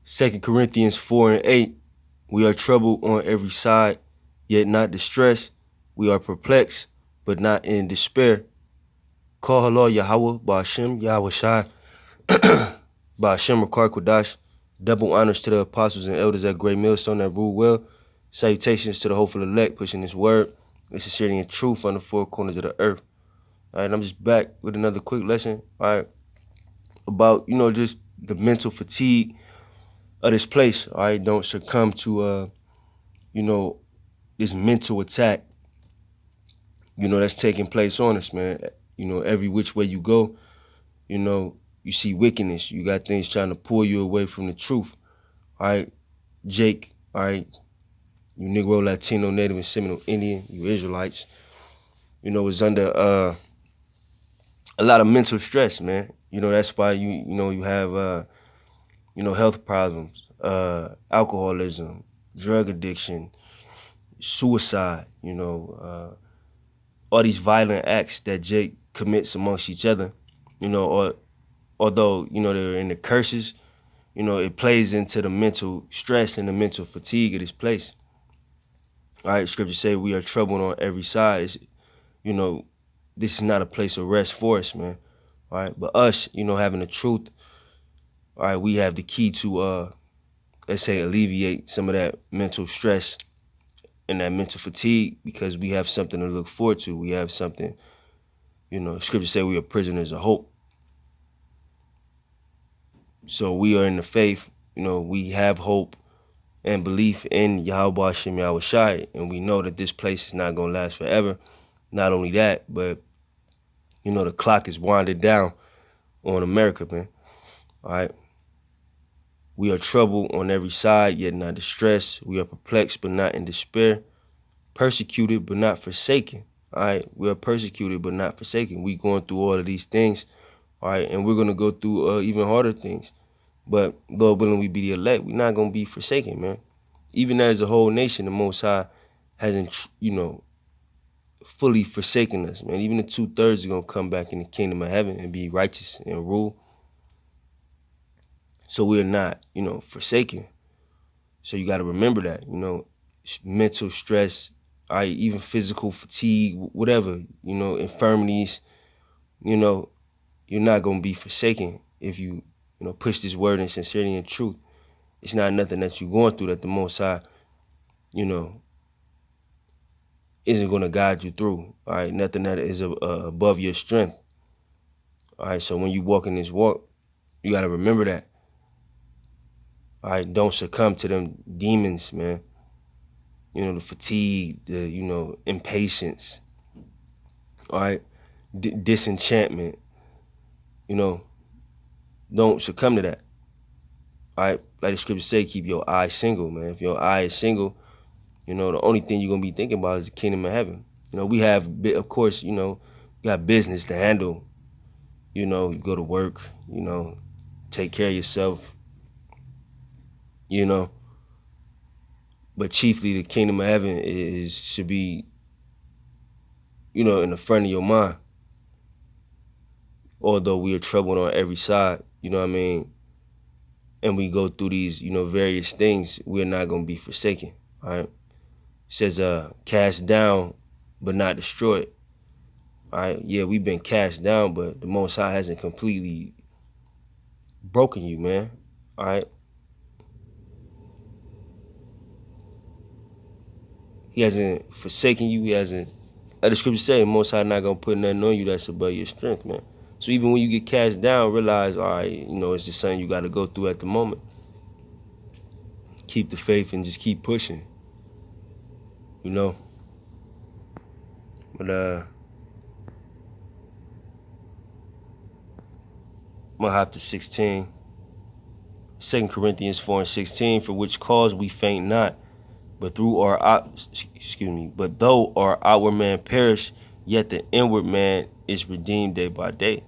Second Corinthians 4:8. We are troubled on every side, yet not distressed. We are perplexed, but not in despair. Call halal Yahweh, Ba'ashem, Yahweh Shai, Ba'ashem Rakar Kodash. Double honors to the apostles and elders at Great Millstone that rule well. Salutations to the hopeful elect pushing this word, with sincerity and truth on the four corners of the earth. All right, I'm just back with another quick lesson, all right, about, just the mental fatigue of this place. All right, don't succumb to, this mental attack, that's taking place on us, man. Every which way you go, you see wickedness. You got things trying to pull you away from the truth. All right, Jake, all right, you Negro, Latino, Native, and Seminole Indian, you Israelites, is under a lot of mental stress, man. That's why you have health problems, alcoholism, drug addiction, suicide, all these violent acts that Jake commits amongst each other, or although, they're in the curses, it plays into the mental stress and the mental fatigue of this place. All right, scripture say we are troubled on every side. This is not a place of rest for us, man. All right, but us, having the truth, all right, we have the key to, let's say, alleviate some of that mental stress and that mental fatigue, because we have something to look forward to. We have something, scripture say we are prisoners of hope. So we are in the faith, we have hope and belief in Yahweh Hashem Yahweh Shai, and we know that this place is not going to last forever. Not only that, but, the clock is winding down on America, man. All right. We are troubled on every side, yet not distressed. We are perplexed, but not in despair. Persecuted, but not forsaken. All right. We are persecuted, but not forsaken. We going through all of these things. All right. And we're going to go through even harder things. But Lord willing, we be the elect. We're not going to be forsaken, man. Even as a whole nation, the Most High hasn't, fully forsaken us, man. Even the 2/3 are going to come back in the kingdom of heaven and be righteous and rule. So we're not, forsaken. So you got to remember that, mental stress, even physical fatigue, whatever, infirmities, you're not going to be forsaken if you, push this word in sincerity and truth. It's not nothing that you're going through that the Most High, isn't going to guide you through. All right, nothing that is above your strength. All right, so when you walk in this walk, you got to remember that. All right, don't succumb to them demons, man. The fatigue, the, impatience. All right, disenchantment. Don't succumb to that. All right, like the scripture say, keep your eye single, man. If your eye is single, the only thing you're going to be thinking about is the kingdom of heaven. We have, of course, you got business to handle. You go to work, take care of yourself, but chiefly the kingdom of heaven should be, in the front of your mind. Although we are troubled on every side, and we go through these, various things, we're not going to be forsaken, all right? It says, cast down, but not destroyed. All right, yeah, we've been cast down, but the Most High hasn't completely broken you, man. All right. He hasn't forsaken you. He hasn't. Like the scripture say, the Most High not gonna put nothing on you that's above your strength, man. So even when you get cast down, realize, all right, it's just something you got to go through at the moment. Keep the faith and just keep pushing. But I'm gonna hop to 16. 2 Corinthians 4:16, for which cause we faint not, but but though our outward man perish, yet the inward man is redeemed day by day.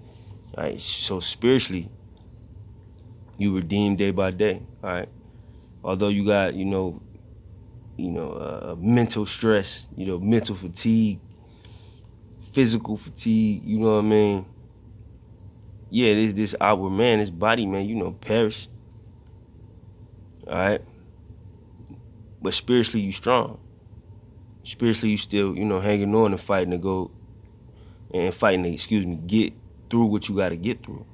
All right, so spiritually, you redeem day by day. All right, although you got mental stress, mental fatigue, physical fatigue. You know what I mean? Yeah, this outward man, this body man, perish. All right, but spiritually you strong. Spiritually you still, hanging on and fighting to go and fighting to, get through what you got to get through.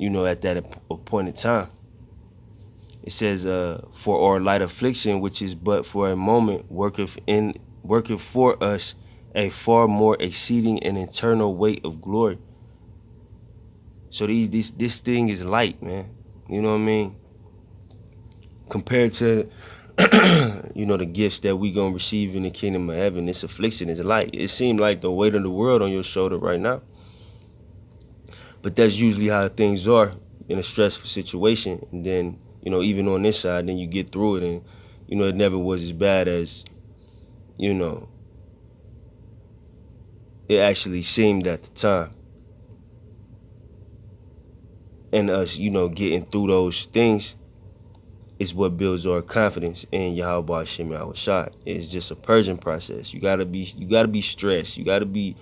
At that appointed time. It says, "For our light affliction, which is but for a moment, worketh for us a far more exceeding and eternal weight of glory." So this thing is light, man. You know what I mean? Compared to the gifts that we gonna receive in the kingdom of heaven, this affliction is light. It seemed like the weight of the world on your shoulder right now, but that's usually how things are in a stressful situation. And then even on this side, then you get through it, and it never was as bad as it actually seemed at the time. And us, getting through those things is what builds our confidence in Yahweh Hashem Yahushua. It's just a purging process. You gotta be stressed. You gotta be,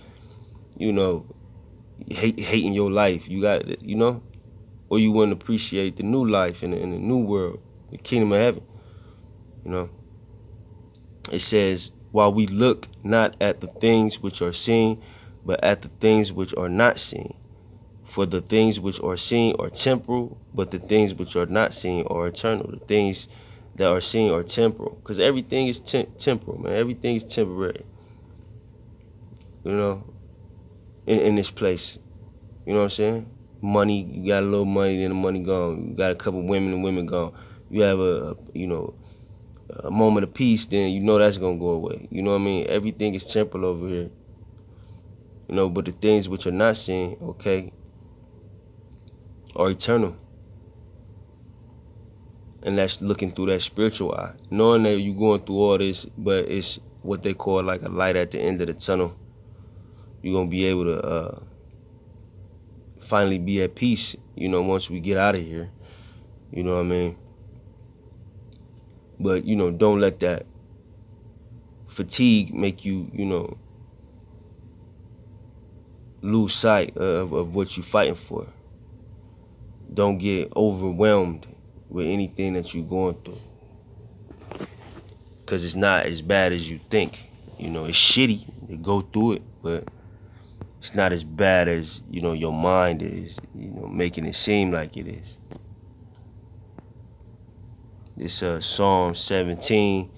hating your life. You got, or you wouldn't appreciate the new life in the new world, the kingdom of heaven. It says, "While we look not at the things which are seen, but at the things which are not seen. For the things which are seen are temporal, but the things which are not seen are eternal." The things that are seen are temporal, because everything is temporal, man. Everything is temporary. In this place. You know what I'm saying? Money, you got a little money, then the money gone. You got a couple women, and women gone. You have a moment of peace, then that's gonna go away. You know what I mean? Everything is temporal over here. But the things which are not seen, okay, are eternal. And that's looking through that spiritual eye. Knowing that you're going through all this, but it's what they call like a light at the end of the tunnel. You're going to be able to finally be at peace, once we get out of here. You know what I mean? But, don't let that fatigue make you, lose sight of what you're fighting for. Don't get overwhelmed with anything that you're going through, because it's not as bad as you think. It's shitty to go through it, but it's not as bad as your mind is making it seem like it is. This Psalm 17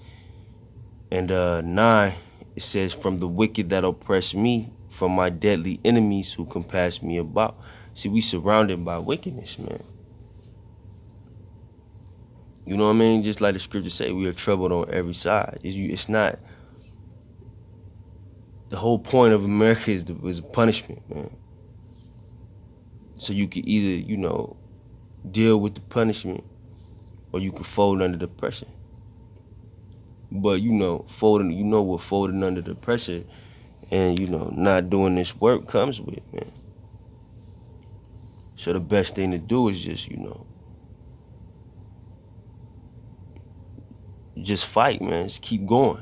and 9, it says, "From the wicked that oppress me, from my deadly enemies who compass me about." See, we surrounded by wickedness, man. You know what I mean? Just like the scriptures say, we are troubled on every side. It's not. The whole point of America is punishment, man. So you can either, deal with the punishment, or you can fold under the pressure. But folding, what folding under the pressure and not doing this work comes with, man. So the best thing to do is just fight, man. Just keep going.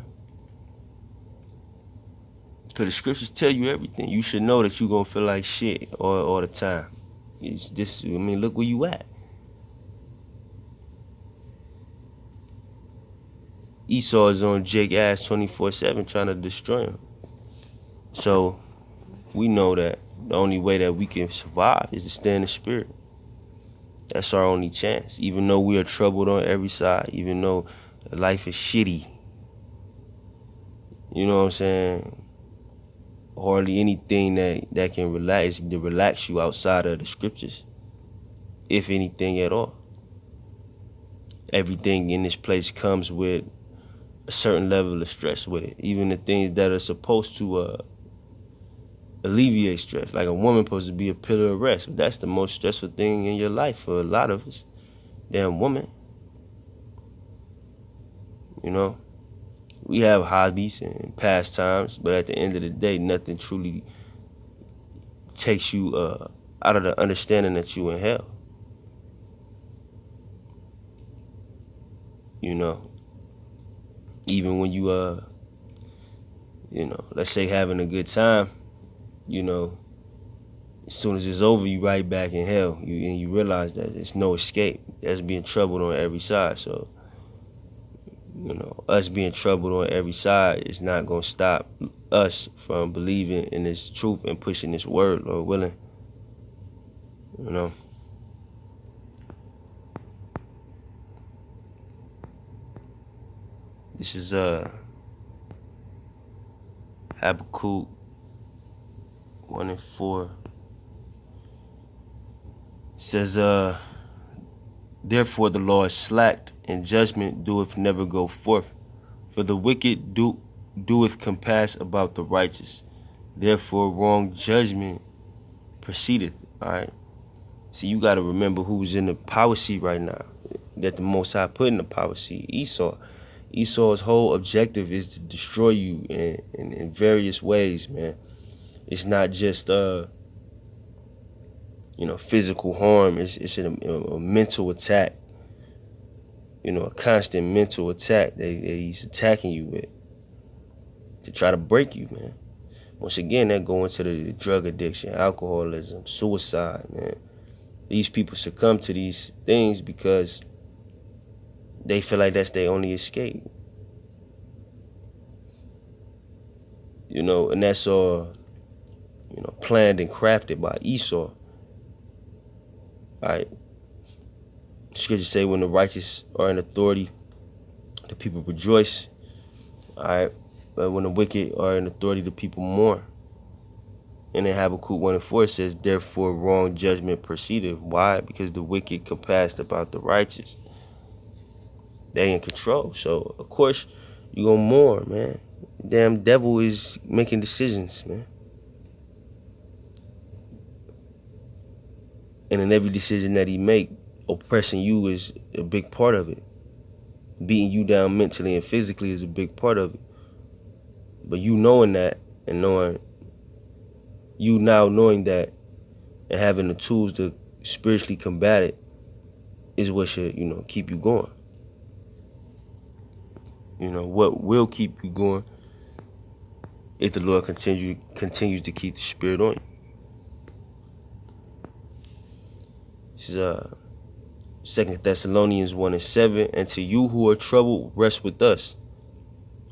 Because the scriptures tell you everything. You should know that you're going to feel like shit all the time. Look where you at. Esau is on Jake's ass 24/7 trying to destroy him. So we know that the only way that we can survive is to stay in the spirit. That's our only chance. Even though we are troubled on every side, even though life is shitty, you know what I'm saying? Hardly anything that can relax you outside of the scriptures, if anything at all. Everything in this place comes with a certain level of stress with it. Even the things that are supposed to alleviate stress. Like a woman supposed to be a pillar of rest. But that's the most stressful thing in your life for a lot of us. Damn woman. We have hobbies and pastimes, but at the end of the day, nothing truly takes you out of the understanding that you in hell. Even when you let's say having a good time, As soon as it's over, you right back in hell. And you realize that there's no escape. That's being troubled on every side. So, us being troubled on every side is not going to stop us from believing in this truth and pushing this word, Lord willing. This is Habakkuk 1:4. It says, therefore the Lord slacked, and judgment doeth never go forth. For the wicked doeth compass about the righteous. Therefore wrong judgment proceedeth. All right. So you got to remember who's in the power seat right now. That the Most High put in the power seat. Esau. Esau's whole objective is to destroy you in various ways, man. It's not just physical harm. It's a mental attack. A constant mental attack that he's attacking you with to try to break you, man. Once again, that go into the drug addiction, alcoholism, suicide, man. These people succumb to these things because they feel like that's their only escape. And that's all, planned and crafted by Esau. All right. Scripture say when the righteous are in authority, the people rejoice. All right. But when the wicked are in authority, the people mourn. And in Habakkuk 1:4 says, therefore wrong judgment proceedeth. Why? Because the wicked compassed about the righteous. They in control. So, of course, you gonna mourn, man. Damn devil is making decisions, man. And in every decision that he make, oppressing you is a big part of it. Beating you down mentally and physically is a big part of it. But you knowing that and knowing that and having the tools to spiritually combat it is what should, keep you going. What will keep you going if the Lord continues to keep the spirit on you. This is 2 Thessalonians 1:7. And to you who are troubled, rest with us,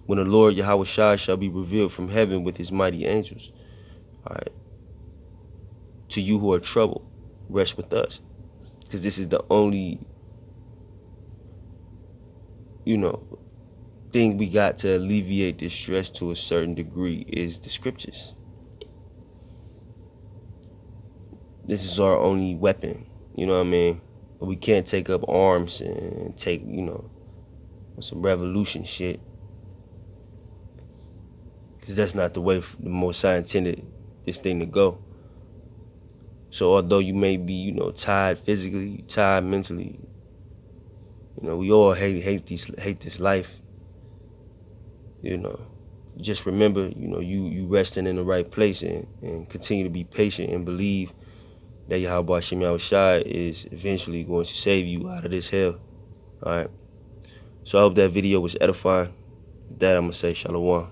when the Lord Yahushua shall be revealed from heaven with his mighty angels. All right. To you who are troubled, rest with us. Because this is the only, thing we got to alleviate this stress to a certain degree is the scriptures. This is our only weapon. You know what I mean? We can't take up arms and take, some revolution shit. Because that's not the way the Most High intended this thing to go. So although you may be, tired physically, tired mentally, we all hate this life. Just remember, you resting in the right place and continue to be patient and believe that Yahweh Shem Yahushai is eventually going to save you out of this hell. All right. So I hope that video was edifying. With that, I'm going to say Shalom.